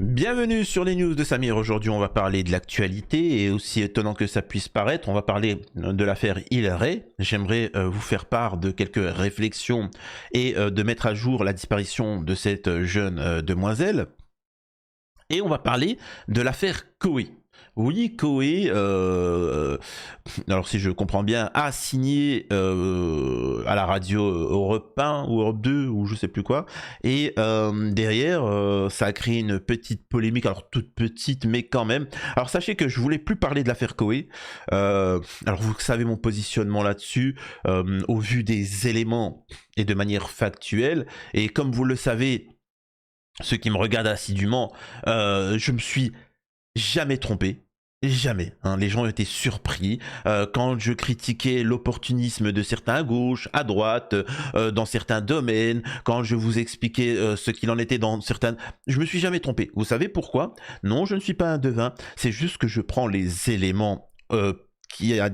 Bienvenue sur les news de Samir. Aujourd'hui, on va parler de l'actualité et aussi étonnant que ça puisse paraître, on va parler de l'affaire Hilary. J'aimerais vous faire part de quelques réflexions et de mettre à jour la disparition de cette jeune demoiselle. Et on va parler de l'affaire Koé. Oui, Koé, alors si je comprends bien, a signé à la radio Europe 1 ou Europe 2 ou je sais plus quoi. Et derrière, ça a créé une petite polémique, alors toute petite, mais quand même. Alors sachez que je voulais plus parler de l'affaire Koé. Alors vous savez mon positionnement là-dessus, au vu des éléments et de manière factuelle. Et comme vous le savez, ceux qui me regardent assidûment, je me suis jamais trompé. Jamais. Hein. Les gens étaient surpris quand je critiquais l'opportunisme de certains à gauche, à droite, dans certains domaines, quand je vous expliquais ce qu'il en était dans certains... Je me suis jamais trompé. Vous savez pourquoi? Non, je ne suis pas un devin. C'est juste que je prends les éléments qui est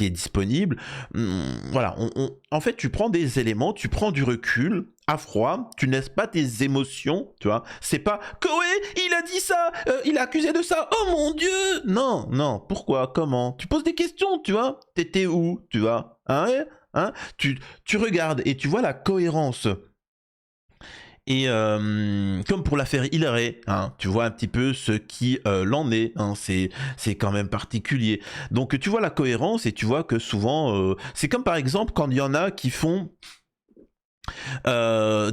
disponible. Voilà, en fait, tu prends des éléments, tu prends du recul, à froid, tu laisses pas tes émotions, tu vois. C'est pas Koé, il a dit ça, il a accusé de ça, oh mon Dieu. Non, non, pourquoi, comment? Tu poses des questions, tu vois. T'étais où, tu vois, hein, hein, tu regardes et tu vois la cohérence. Et comme pour l'affaire Hilary, hein, tu vois un petit peu ce qui l'en est, hein, c'est quand même particulier. Donc tu vois la cohérence et tu vois que souvent, c'est comme par exemple quand il y en a qui font en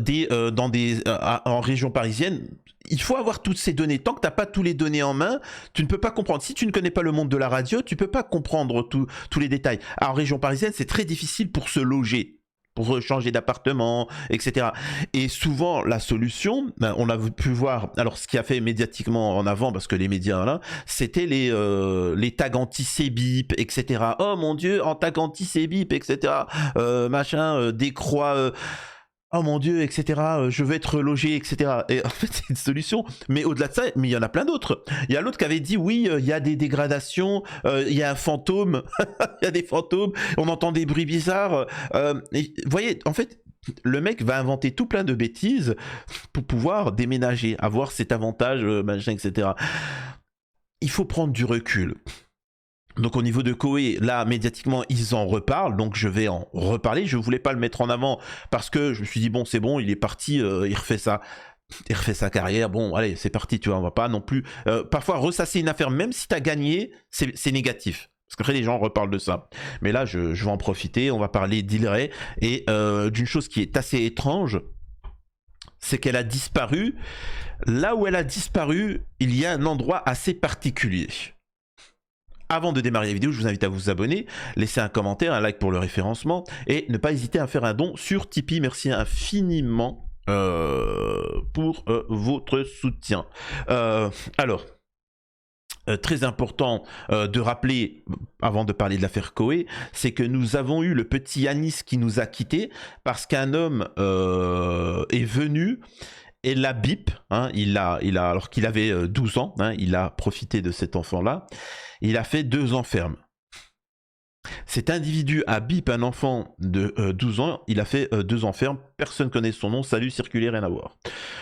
région parisienne, il faut avoir toutes ces données. Tant que tu n'as pas tous les données en main, tu ne peux pas comprendre. Si tu ne connais pas le monde de la radio, tu ne peux pas comprendre tous les détails. Alors, en région parisienne, c'est très difficile pour se loger, pour changer d'appartement, etc. Et souvent, la solution, on a pu voir, alors ce qui a fait médiatiquement en avant, parce que les médias, là, c'était les tags anti-Cébip, etc. Oh mon Dieu, en tag anti-Cébip, etc. Machin, des croix... oh mon Dieu, etc. Je veux être logé, etc. Et en fait, c'est une solution. Mais au-delà de ça, mais il y en a plein d'autres. Il y a l'autre qui avait dit oui, il y a des dégradations, il y a un fantôme, il y a des fantômes, on entend des bruits bizarres. Vous voyez, en fait, le mec va inventer tout plein de bêtises pour pouvoir déménager, avoir cet avantage, machin, etc. Il faut prendre du recul. Donc au niveau de Koé, là médiatiquement ils en reparlent, donc je vais en reparler. Je voulais pas le mettre en avant parce que je me suis dit bon c'est bon, il est parti, il refait sa carrière, bon allez c'est parti, tu vois, on va pas non plus parfois ressasser une affaire, même si t'as gagné, c'est négatif. Parce qu'après les gens reparlent de ça. Mais là je vais en profiter, on va parler d'Hilary et d'une chose qui est assez étrange, c'est qu'elle a disparu. Là où elle a disparu, il y a un endroit assez particulier. Avant de démarrer la vidéo, je vous invite à vous abonner, laisser un commentaire, un like pour le référencement et ne pas hésiter à faire un don sur Tipeee. Merci infiniment pour votre soutien. Alors, très important de rappeler, avant de parler de l'affaire Koé, c'est que nous avons eu le petit Yanis qui nous a quittés parce qu'un homme est venu et la bip, hein, alors qu'il avait 12 ans, hein, il a profité de cet enfant-là, il a fait 2 ans ferme. Cet individu a bip un enfant de 12 ans, il a fait 2 ans ferme, personne connaît son nom, salut circulaire, rien à voir.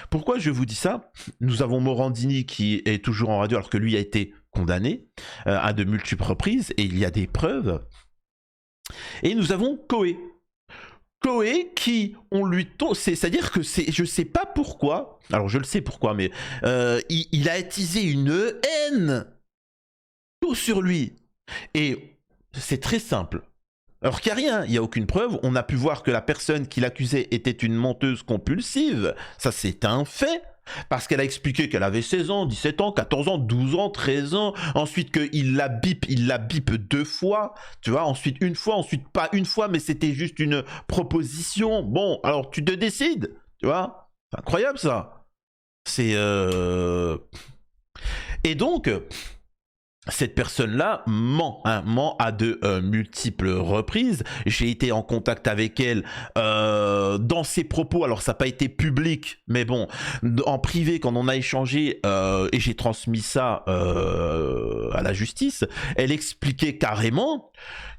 Pourquoi je vous dis ça? Nous avons Morandini qui est toujours en radio alors que lui a été condamné à de multiples reprises et il y a des preuves. Et nous avons Koé. Koé qui, on lui c'est-à-dire que je sais pas pourquoi, alors je le sais pourquoi, mais il a attisé une haine tout sur lui. Et c'est très simple. Alors qu'il n'y a rien, il n'y a aucune preuve. On a pu voir que la personne qui l'accusait était une menteuse compulsive. Ça, c'est un fait. Parce qu'elle a expliqué qu'elle avait 16 ans, 17 ans, 14 ans, 12 ans, 13 ans. Ensuite qu'il la bip 2 fois. Tu vois, ensuite une fois, ensuite pas une fois, mais c'était juste une proposition. Bon, alors tu te décides. Tu vois, c'est incroyable ça. C'est... Et donc... cette personne-là ment à de multiples reprises. J'ai été en contact avec elle dans ses propos, alors ça n'a pas été public, mais bon, en privé quand on a échangé et j'ai transmis ça à la justice, elle expliquait carrément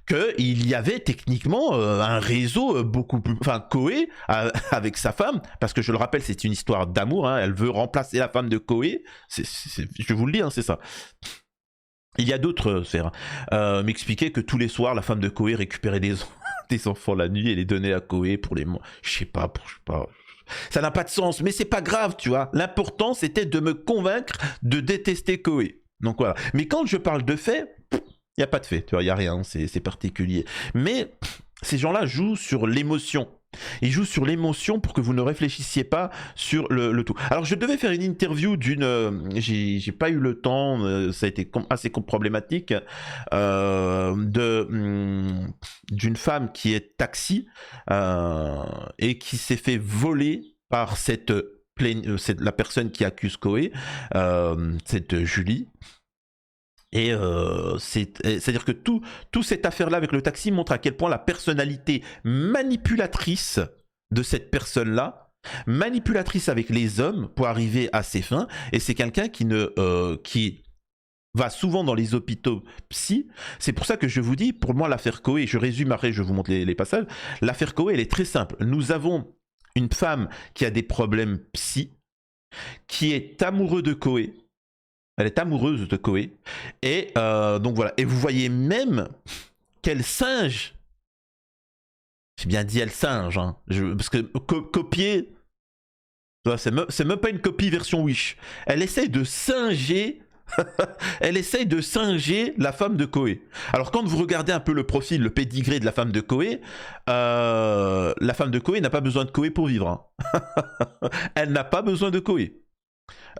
qu'il y avait techniquement un réseau beaucoup plus... Enfin, Koé, avec sa femme, parce que je le rappelle, c'est une histoire d'amour, hein, elle veut remplacer la femme de Koé, je vous le dis, hein, c'est ça. Il y a d'autres sphères. M'expliquer que tous les soirs, la femme de Koé récupérait des enfants la nuit et les donnait à Koé pour les... Je sais pas. Ça n'a pas de sens, mais c'est pas grave, tu vois. L'important, c'était de me convaincre de détester Koé. Donc voilà. Mais quand je parle de faits, il n'y a pas de fait, tu vois, il n'y a rien, c'est particulier. Mais ces gens-là jouent sur l'émotion. Ils jouent sur l'émotion pour que vous ne réfléchissiez pas sur le tout. Alors je devais faire une interview d'une... j'ai pas eu le temps, ça a été assez problématique, d'une femme qui est taxi et qui s'est fait voler par la personne qui accuse Koé, cette Julie. Et c'est-à-dire que tout cette affaire-là avec le taxi montre à quel point la personnalité manipulatrice de cette personne-là, manipulatrice avec les hommes pour arriver à ses fins, et c'est quelqu'un qui va souvent dans les hôpitaux psy. C'est pour ça que je vous dis, pour moi, l'affaire Koé, je résume après, je vous montre les passages, l'affaire Koé, elle est très simple. Nous avons une femme qui a des problèmes psy, qui est amoureuse de Koé. Elle est amoureuse de Koé. Et donc voilà. Et vous voyez même qu'elle singe. J'ai bien dit elle singe. Hein. Parce que copier, c'est même pas une copie version Wish. Elle essaye de singer. Elle essaye de singer la femme de Koé. Alors quand vous regardez un peu le profil, le pédigré de la femme de Koé, la femme de Koé n'a pas besoin de Koé pour vivre. Hein. Elle n'a pas besoin de Koé.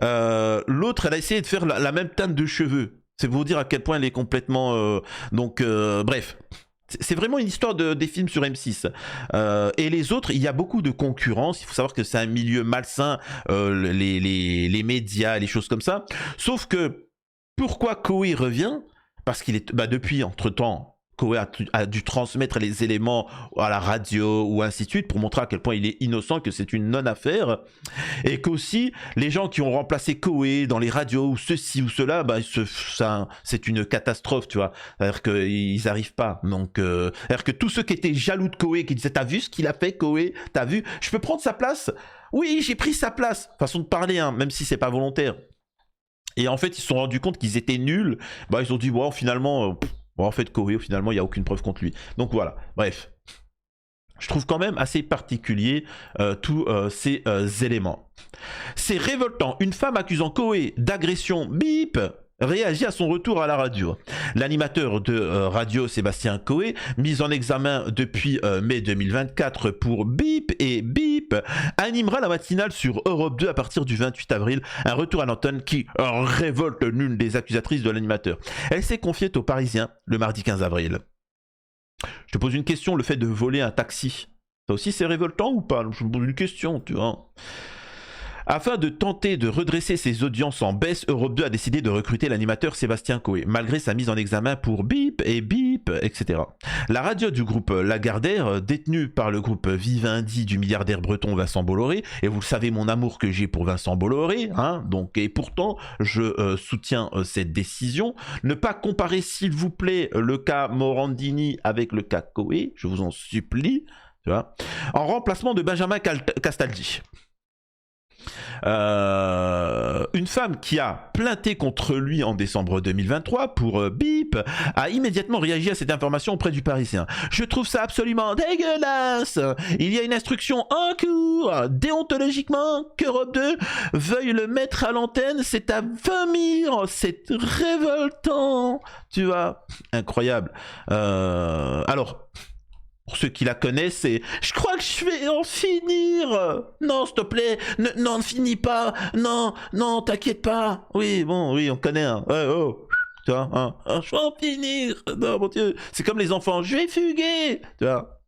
L'autre, elle a essayé de faire la même teinte de cheveux. C'est pour vous dire à quel point elle est complètement... bref. C'est vraiment une histoire des films sur M6. Et les autres, il y a beaucoup de concurrence. Il faut savoir que c'est un milieu malsain, les médias, les choses comme ça. Sauf que, pourquoi Koé revient? Parce qu'il est... depuis, entre-temps... Koé a dû transmettre les éléments à la radio ou ainsi de suite pour montrer à quel point il est innocent, que c'est une non-affaire, et qu'aussi les gens qui ont remplacé Koé dans les radios ou ceci ou cela, c'est une catastrophe, tu vois. C'est-à-dire qu'ils n'arrivent pas. Donc, c'est-à-dire que tous ceux qui étaient jaloux de Koé, qui disaient t'as vu ce qu'il a fait Koé, t'as vu, je peux prendre sa place? Oui, j'ai pris sa place. Façon de parler, hein, même si c'est pas volontaire. Et en fait, ils se sont rendus compte qu'ils étaient nuls. Ils ont dit bon, finalement. En fait, Koé, finalement, il n'y a aucune preuve contre lui. Donc voilà, bref. Je trouve quand même assez particulier tous ces éléments. C'est révoltant. Une femme accusant Koé d'agression, bip, réagit à son retour à la radio. L'animateur de radio Sébastien Koé, mis en examen depuis mai 2024 pour Bip et Bip, animera la matinale sur Europe 2 à partir du 28 avril. Un retour à l'antenne qui révolte l'une des accusatrices de l'animateur. Elle s'est confiée aux Parisiens le mardi 15 avril. Je te pose une question, le fait de voler un taxi, ça aussi c'est révoltant ou pas? Je me pose une question, tu vois. Afin de tenter de redresser ses audiences en baisse, Europe 2 a décidé de recruter l'animateur Sébastien Koé, malgré sa mise en examen pour Bip et Bip, etc. La radio du groupe Lagardère, détenue par le groupe Vivendi du milliardaire breton Vincent Bolloré, et vous le savez mon amour que j'ai pour Vincent Bolloré, hein, donc, et pourtant je soutiens cette décision. Ne pas comparer s'il vous plaît le cas Morandini avec le cas Koé, je vous en supplie, tu vois, en remplacement de Benjamin Castaldi. Une femme qui a plainté contre lui en décembre 2023 pour Bip a immédiatement réagi à cette information auprès du Parisien. Je trouve ça absolument dégueulasse. Il y a une instruction en cours. Déontologiquement, qu'Europe 2 veuille le mettre à l'antenne, c'est à vomir. C'est révoltant. Tu vois, incroyable. Alors... Pour ceux qui la connaissent, c'est « Je crois que je vais en finir !»« Non, s'il te plaît, non, ne finis pas !»« Non, t'inquiète pas !»« Oui, bon, oui, on connaît, hein. Ouais, oh, tu vois, hein. Je vais en finir !»« Non, mon Dieu !» C'est comme les enfants « Je vais fuguer !» Tu vois.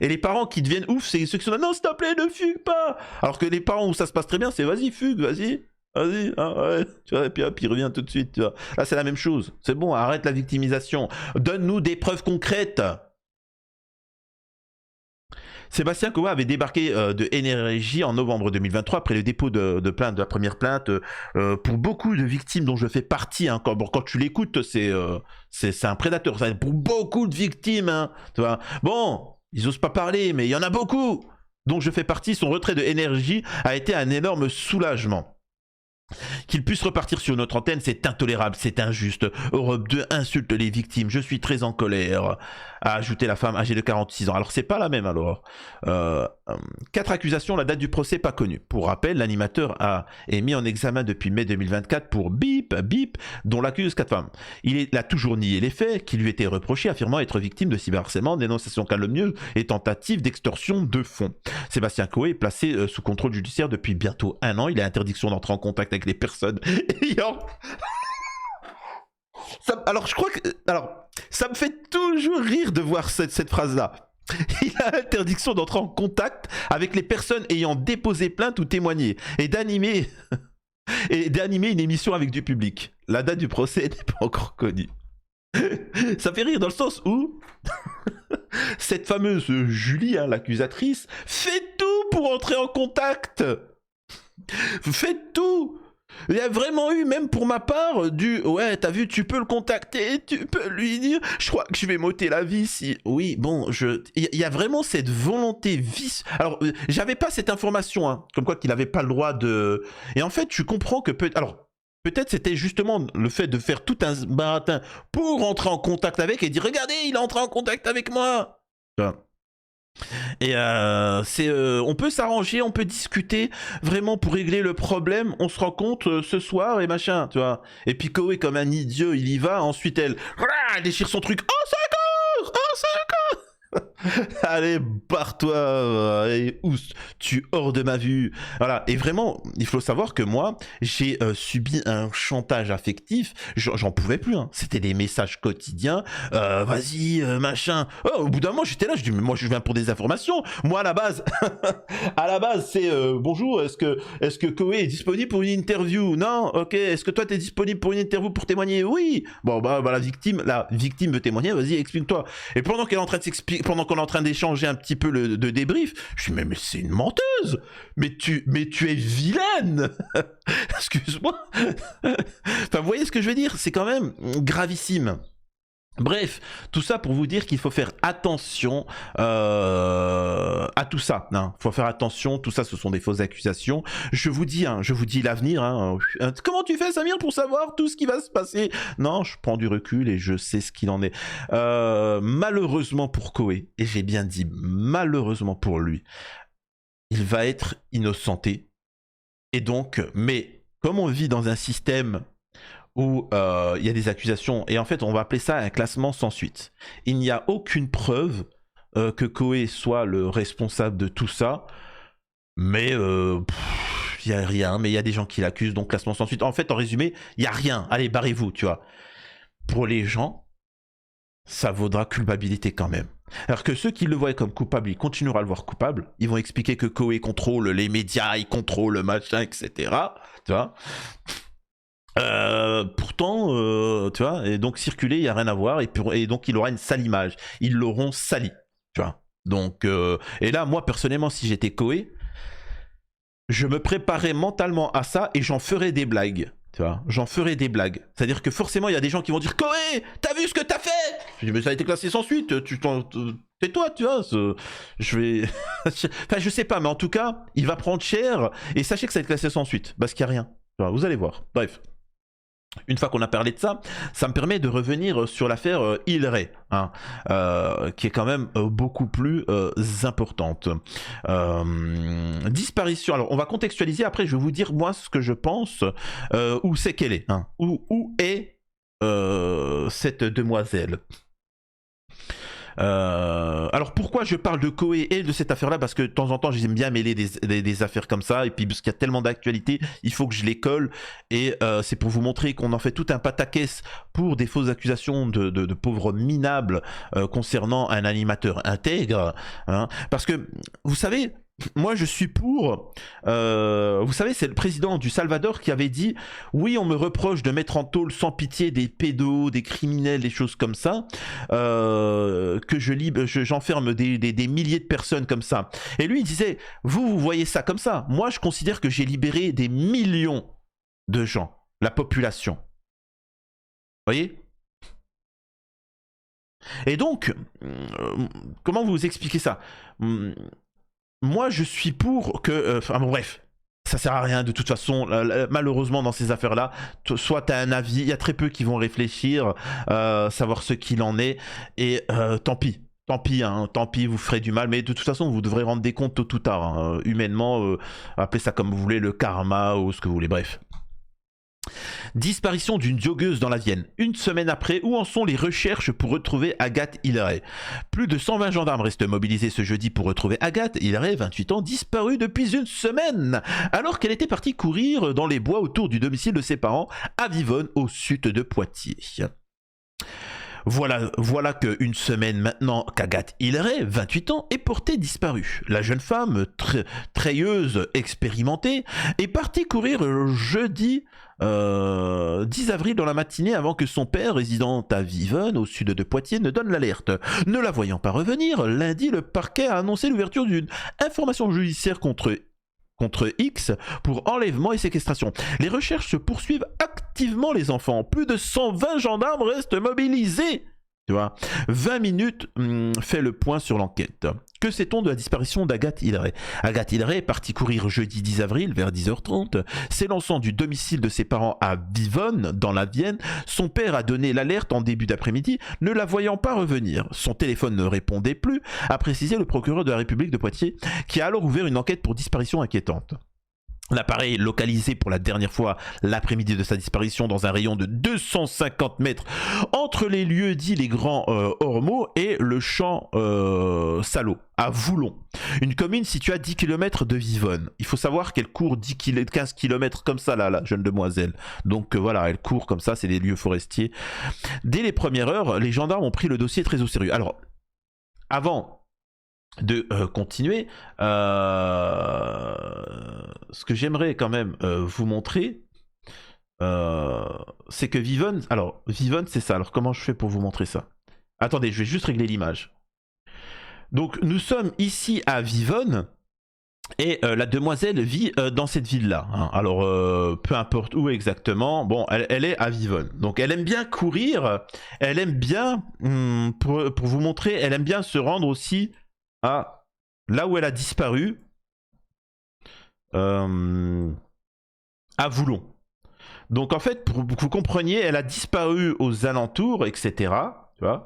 Et les parents qui deviennent ouf, c'est ceux qui sont là « Non, s'il te plaît, ne fugue pas !» Alors que les parents où ça se passe très bien, c'est « Vas-y, fugue, vas-y !» Vas-y, hein, ouais, tu vois, et puis hop, il revient tout de suite, tu vois. Là, c'est la même chose. C'est bon, arrête la victimisation. Donne-nous des preuves concrètes. Sébastien Coe avait débarqué de Énergie en novembre 2023 après le dépôt de plainte, de la première plainte pour beaucoup de victimes dont je fais partie. Hein, quand tu l'écoutes, c'est un prédateur. Pour beaucoup de victimes, hein, tu vois. Bon, ils osent pas parler, mais il y en a beaucoup. Dont je fais partie. Son retrait de Énergie a été un énorme soulagement. Qu'il puisse repartir sur notre antenne, c'est intolérable, c'est injuste. Europe 2 insulte les victimes, je suis très en colère, a ajouté la femme âgée de 46 ans. Alors c'est pas la même alors. 4 accusations, la date du procès pas connue. Pour rappel, l'animateur est mis en examen depuis mai 2024 pour Bip, dont l'accuse 4 femmes. Il a toujours nié les faits qui lui étaient reprochés, affirmant être victime de cyberharcèlement, dénonciation calomnieuse et tentative d'extorsion de fonds. Sébastien Coe est placé sous contrôle judiciaire depuis bientôt 1 an. Il a interdiction d'entrer en contact avec les personnes ayant... Alors je crois que... Alors, ça me fait toujours rire de voir cette phrase-là. Il a interdiction d'entrer en contact avec les personnes ayant déposé plainte ou témoigné et d'animer une émission avec du public. La date du procès n'est pas encore connue. Ça fait rire dans le sens où cette fameuse Julie, hein, l'accusatrice, fait tout pour entrer en contact. Fait tout. Il y a vraiment eu, même pour ma part, ouais, t'as vu, tu peux le contacter, tu peux lui dire, je crois que je vais m'ôter la vie si... Oui, bon, il y a vraiment cette volonté vice... Alors, j'avais pas cette information, hein, comme quoi qu'il avait pas le droit de... Et en fait, tu comprends que Alors, peut-être c'était justement le fait de faire tout un baratin pour entrer en contact avec et dire, regardez, il est entré en contact avec moi. Et on peut s'arranger, on peut discuter vraiment pour régler le problème. On se rencontre ce soir et machin, tu vois. Et puis Coe comme un idiot, il y va. Ensuite elle déchire son truc. Oh c'est encore. Allez, barre-toi, et oust, tu hors de ma vue. Voilà, et vraiment, il faut savoir que moi, j'ai subi un chantage affectif, j'en pouvais plus, hein. C'était des messages quotidiens, vas-y, machin. Oh, au bout d'un moment, j'étais là, je dis, mais moi, je viens pour des informations. Moi, à la base, c'est, bonjour, est-ce que Coe est disponible pour une interview? Non, ok, est-ce que toi, t'es disponible pour une interview pour témoigner? Oui. Bon, bah, la victime veut témoigner, vas-y, explique-toi. Et pendant qu'elle est en train de s'expliquer, pendant qu'on est en train d'échanger un petit peu de débrief, je dis mais c'est une menteuse, mais tu es vilaine. Excuse-moi. Enfin, vous voyez ce que je veux dire, c'est quand même gravissime. Bref, tout ça pour vous dire qu'il faut faire attention à tout ça. Il faut faire attention, tout ça ce sont des fausses accusations. Je vous dis l'avenir. Hein. Comment tu fais Samir pour savoir tout ce qui va se passer? Non, je prends du recul et je sais ce qu'il en est. Malheureusement pour Coe, et j'ai bien dit malheureusement pour lui, il va être innocenté. Et donc, mais comme on vit dans un système où il y a des accusations, et en fait on va appeler ça un classement sans suite. Il n'y a aucune preuve que Coe soit le responsable de tout ça, mais il n'y a rien, mais il y a des gens qui l'accusent, donc classement sans suite. En fait, en résumé, il n'y a rien, allez, barrez-vous, tu vois. Pour les gens, ça vaudra culpabilité quand même. Alors que ceux qui le voient comme coupable, ils continueront à le voir coupable, ils vont expliquer que Coe contrôle les médias, il contrôle le machin, etc. Tu vois. Pourtant, tu vois, et donc circuler, il n'y a rien à voir, et donc il aura une sale image. Ils l'auront sali, tu vois. Donc, et là, moi, personnellement, si j'étais Coe, je me préparais mentalement à ça et j'en ferais des blagues, tu vois. J'en ferais des blagues. C'est-à-dire que forcément, il y a des gens qui vont dire « Coe, t'as vu ce que t'as fait ?» Je dis « Mais ça a été classé sans suite, tais-toi, tu vois. Je vais... enfin, je sais pas, mais en tout cas, il va prendre cher, et sachez que ça va être classé sans suite, parce qu'il n'y a rien. Tu vois, vous allez voir. Bref. Une fois qu'on a parlé de ça, ça me permet de revenir sur l'affaire Hillary, hein, qui est quand même beaucoup plus importante. Disparition, alors on va contextualiser, après je vais vous dire moi ce que je pense, où c'est qu'elle est, hein, où est cette demoiselle. Alors pourquoi je parle de Coe et de cette affaire là, parce que de temps en temps j'aime bien mêler des affaires comme ça, et puis parce qu'il y a tellement d'actualité, il faut que je les colle, et c'est pour vous montrer qu'on en fait tout un pataquès pour des fausses accusations de pauvres minables concernant un animateur intègre, hein, parce que vous savez, moi je suis pour, vous savez, c'est le président du Salvador qui avait dit, oui, on me reproche de mettre en tôle sans pitié des pédos, des criminels, des choses comme ça, que j'enferme des milliers de personnes comme ça. Et lui il disait, vous voyez ça comme ça, moi je considère que j'ai libéré des millions de gens, la population. Vous voyez? Et donc, comment vous expliquez ça? Moi, je suis pour que... Enfin, bon, bref. Ça sert à rien de toute façon, malheureusement dans ces affaires-là, soit tu as un avis, il y a très peu qui vont réfléchir, savoir ce qu'il en est, et tant pis. Tant pis, hein, tant pis, vous ferez du mal, mais de toute façon, vous devrez rendre des comptes tôt ou tard. Hein, humainement, appelez ça comme vous voulez, le karma ou ce que vous voulez, bref. Disparition d'une joggeuse dans la Vienne. Une semaine après, où en sont les recherches pour retrouver Agathe Hilleray? Plus de 120 gendarmes restent mobilisés ce jeudi pour retrouver Agathe Hilleray, 28 ans, disparue depuis une semaine, alors qu'elle était partie courir dans les bois autour du domicile de ses parents à Vivonne, au sud de Poitiers. Voilà qu'une semaine maintenant qu'Agathe Hilleray, 28 ans, est portée disparue. La jeune femme, treilleuse expérimentée, est partie courir jeudi 10 avril dans la matinée avant que son père, résident à Vivonne, au sud de Poitiers, ne donne l'alerte. Ne la voyant pas revenir, lundi, le parquet a annoncé l'ouverture d'une information judiciaire contre X pour enlèvement et séquestration. Les recherches se poursuivent activement, les enfants. Plus de 120 gendarmes restent mobilisés. Tu vois, 20 minutes fait le point sur l'enquête. Que sait-on de la disparition d'Agathe Hilleray? Agathe Hilleray est partie courir jeudi 10 avril vers 10h30, s'élançant du domicile de ses parents à Vivonne, dans la Vienne. Son père a donné l'alerte en début d'après-midi, ne la voyant pas revenir. Son téléphone ne répondait plus, a précisé le procureur de la République de Poitiers, qui a alors ouvert une enquête pour disparition inquiétante. L'appareil est localisé pour la dernière fois l'après-midi de sa disparition dans un rayon de 250 mètres entre les lieux dits les Grands Ormeaux et le champ Salot, à Voulon. Une commune située à 10 km de Vivonne. Il faut savoir qu'elle court 15 km comme ça, là, la jeune demoiselle. Donc voilà, elle court comme ça, c'est des lieux forestiers. Dès les premières heures, les gendarmes ont pris le dossier très au sérieux. Alors, avant de continuer, ce que j'aimerais quand même vous montrer, c'est que Vivonne, alors Vivonne c'est ça, alors comment je fais pour vous montrer ça? Attendez, je vais juste régler l'image. Donc nous sommes ici à Vivonne, et la demoiselle vit dans cette ville-là. Hein. Alors, peu importe où exactement, bon, elle est à Vivonne. Donc, elle aime bien courir, elle aime bien, pour vous montrer, elle aime bien se rendre aussi à là où elle a disparu, à Voulon. Donc en fait, pour que vous compreniez, elle a disparu aux alentours, etc. Tu vois,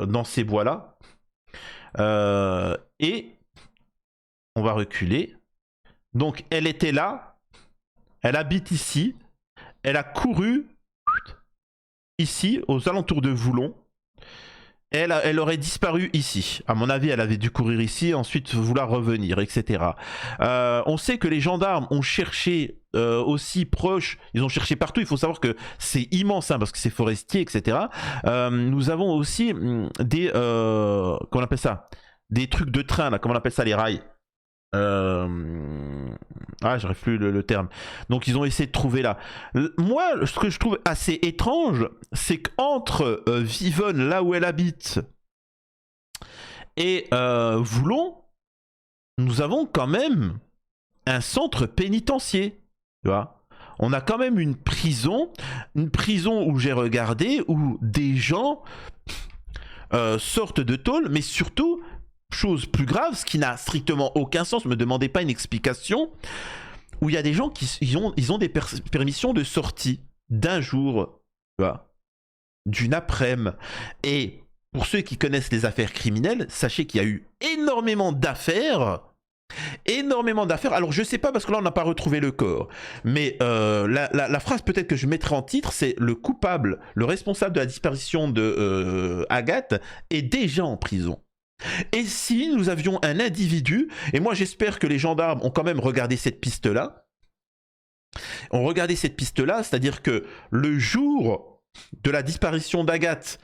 dans ces bois-là. Et on va reculer. Donc elle était là, elle habite ici, elle a couru ici, aux alentours de Voulon. Elle aurait disparu ici. À mon avis, elle avait dû courir ici, ensuite vouloir revenir, etc. On sait que les gendarmes ont cherché aussi proche, ils ont cherché partout. Il faut savoir que c'est immense, hein, parce que c'est forestier, etc. Nous avons aussi des... comment on appelle ça? Des trucs de train, là, comment on appelle ça, les rails? J'arrive plus le terme. Donc ils ont essayé de trouver là. Moi, ce que je trouve assez étrange, c'est qu'entre Vivonne, là où elle habite, et Voulon, nous avons quand même un centre pénitentiaire. Tu vois, on a quand même une prison où j'ai regardé, où des gens sortent de tôle, mais surtout, chose plus grave, ce qui n'a strictement aucun sens, ne me demandez pas une explication, où il y a des gens qui ils ont des permissions de sortie d'un jour, tu vois, d'une après-midi. Et pour ceux qui connaissent les affaires criminelles, sachez qu'il y a eu énormément d'affaires. Alors je sais pas, parce que là on n'a pas retrouvé le corps, mais la phrase peut-être que je mettrai en titre, c'est: le coupable, le responsable de la disparition de Agathe est déjà en prison. Et si nous avions un individu, et moi j'espère que les gendarmes ont quand même regardé cette piste-là, c'est-à-dire que le jour de la disparition d'Agathe,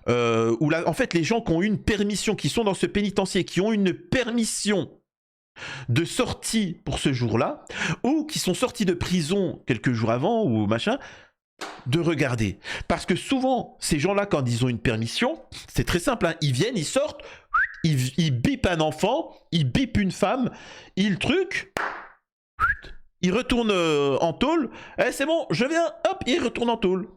où là, en fait, les gens qui ont une permission, qui sont dans ce pénitencier, qui ont une permission de sortie pour ce jour-là, ou qui sont sortis de prison quelques jours avant, ou machin, de regarder. Parce que souvent, ces gens-là, quand ils ont une permission, c'est très simple, hein, ils viennent, ils sortent, ils bipent un enfant, ils bipent une femme, ils truc, ils retournent en tôle, eh, c'est bon, je viens, hop, ils retournent en tôle.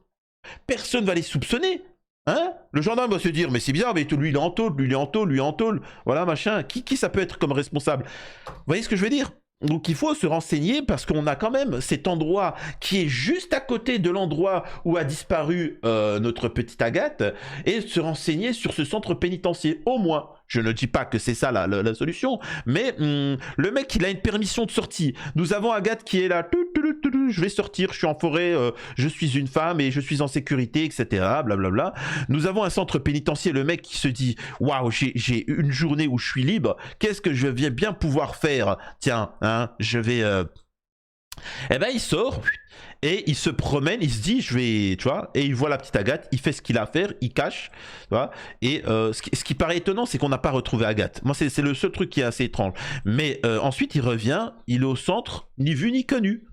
Personne va les soupçonner. Hein? Le gendarme va se dire, mais c'est bizarre, mais lui il est en tôle, lui il est en tôle, lui il est en tôle, voilà machin, qui ça peut être comme responsable? Vous voyez ce que je veux dire? Donc il faut se renseigner parce qu'on a quand même cet endroit qui est juste à côté de l'endroit où a disparu notre petite Agathe et se renseigner sur ce centre pénitentiaire au moins. Je ne dis pas que c'est ça la solution, mais le mec il a une permission de sortie. Nous avons Agathe qui est là, je vais sortir, je suis en forêt, je suis une femme et je suis en sécurité, etc. Blablabla. Nous avons un centre pénitentiaire, le mec qui se dit, waouh, j'ai une journée où je suis libre, qu'est-ce que je vais bien pouvoir faire? Tiens, hein, je vais... Eh ben il sort et il se promène, il se dit je vais, tu vois, et il voit la petite Agathe, il fait ce qu'il a à faire, il cache, tu vois, et ce qui paraît étonnant c'est qu'on n'a pas retrouvé Agathe. Moi c'est le seul truc qui est assez étrange. Mais ensuite il revient, il est au centre, ni vu ni connu.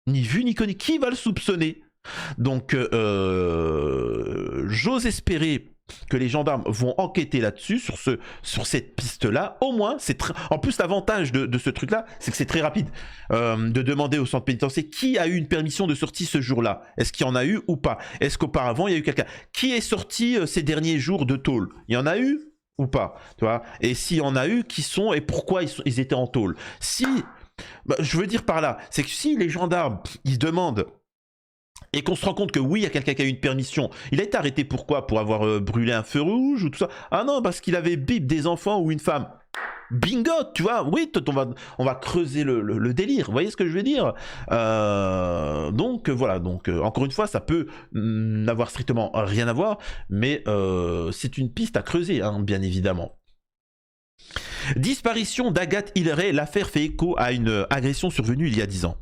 Ni vu ni connu, qui va le soupçonner? Donc j'ose espérer que les gendarmes vont enquêter là-dessus, sur cette piste-là. Au moins, en plus l'avantage de ce truc-là, c'est que c'est très rapide de demander au centre pénitentiaire qui a eu une permission de sortie ce jour-là. Est-ce qu'il y en a eu ou pas? Est-ce qu'auparavant il y a eu quelqu'un qui est sorti ces derniers jours de tôle? Il y en a eu ou pas, tu vois? Et s'il y en a eu, qui sont et pourquoi ils étaient en tôle? Si, bah, je veux dire par là, c'est que si les gendarmes ils demandent et qu'on se rend compte que oui, il y a quelqu'un qui a eu une permission. Il a été arrêté pourquoi? Pour avoir brûlé un feu rouge ou tout ça? Ah non, parce qu'il avait bip des enfants ou une femme. Bingo, tu vois, oui, on va creuser le délire, vous voyez ce que je veux dire? Donc voilà, donc encore une fois, ça peut n'avoir strictement rien à voir, mais c'est une piste à creuser, hein, bien évidemment. Disparition d'Agathe Hilleray, l'affaire fait écho à une agression survenue il y a 10 ans.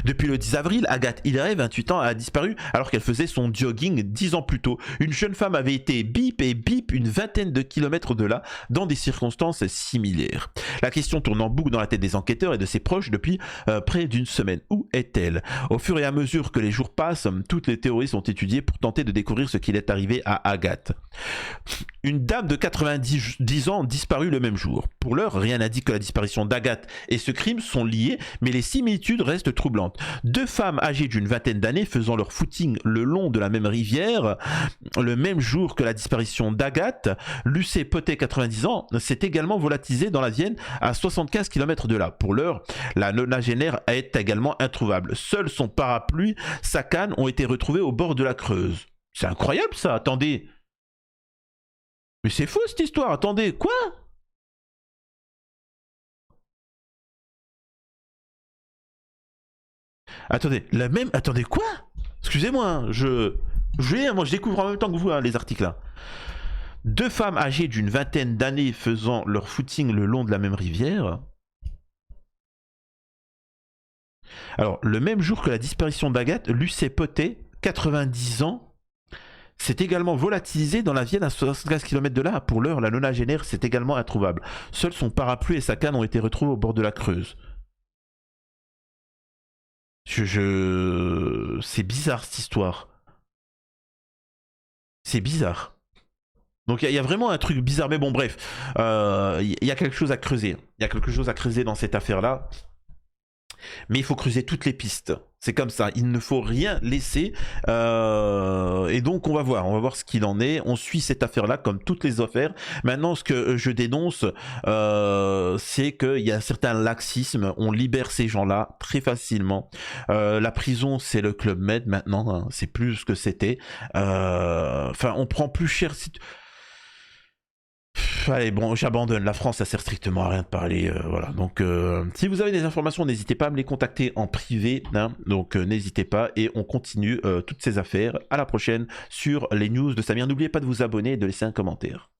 Depuis le 10 avril, Agathe Hilleray, 28 ans, a disparu alors qu'elle faisait son jogging 10 ans plus tôt. Une jeune femme avait été bip une vingtaine de kilomètres de là, dans des circonstances similaires. La question tourne en boucle dans la tête des enquêteurs et de ses proches depuis près d'une semaine. Où est-elle? Au fur et à mesure que les jours passent, toutes les théories sont étudiées pour tenter de découvrir ce qu'il est arrivé à Agathe. Une dame de 90 ans disparue le même jour. Pour l'heure, rien n'indique que la disparition d'Agathe et ce crime sont liés, mais les similitudes restent troublantes. Deux femmes âgées d'une vingtaine d'années faisant leur footing le long de la même rivière, le même jour que la disparition d'Agathe, Lucé Potet, 90 ans, s'est également volatilisée dans la Vienne à 75 km de là. Pour l'heure, la nonagénaire est également introuvable. Seul son parapluie, sa canne ont été retrouvés au bord de la Creuse. C'est incroyable ça, attendez. Mais c'est faux cette histoire, attendez, quoi? Attendez, la même... Attendez, quoi? Excusez-moi, hein, moi je découvre en même temps que vous hein, les articles là. Deux femmes âgées d'une vingtaine d'années faisant leur footing le long de la même rivière. Alors, le même jour que la disparition d'Agathe, Lucé Potet, 90 ans, s'est également volatilisé dans la Vienne à 75 km de là. Pour l'heure, la nonagénaire s'est également introuvable. Seul son parapluie et sa canne ont été retrouvés au bord de la Creuse. C'est bizarre cette histoire. C'est bizarre. Donc il y a vraiment un truc bizarre, mais bon bref, il y a quelque chose à creuser. Il y a quelque chose à creuser dans cette affaire-là. Mais il faut creuser toutes les pistes. C'est comme ça, il ne faut rien laisser. Et donc on va voir ce qu'il en est. On suit cette affaire-là comme toutes les affaires. Maintenant, ce que je dénonce, c'est qu'il y a un certain laxisme. On libère ces gens-là très facilement. La prison, c'est le Club Med maintenant. Hein. C'est plus ce que c'était. Enfin, on prend plus cher. Allez, bon, j'abandonne. La France, ça sert strictement à rien de parler. Voilà. Donc, si vous avez des informations, n'hésitez pas à me les contacter en privé. Hein. Donc, n'hésitez pas. Et on continue toutes ces affaires. À la prochaine sur les news de Samir. N'oubliez pas de vous abonner et de laisser un commentaire.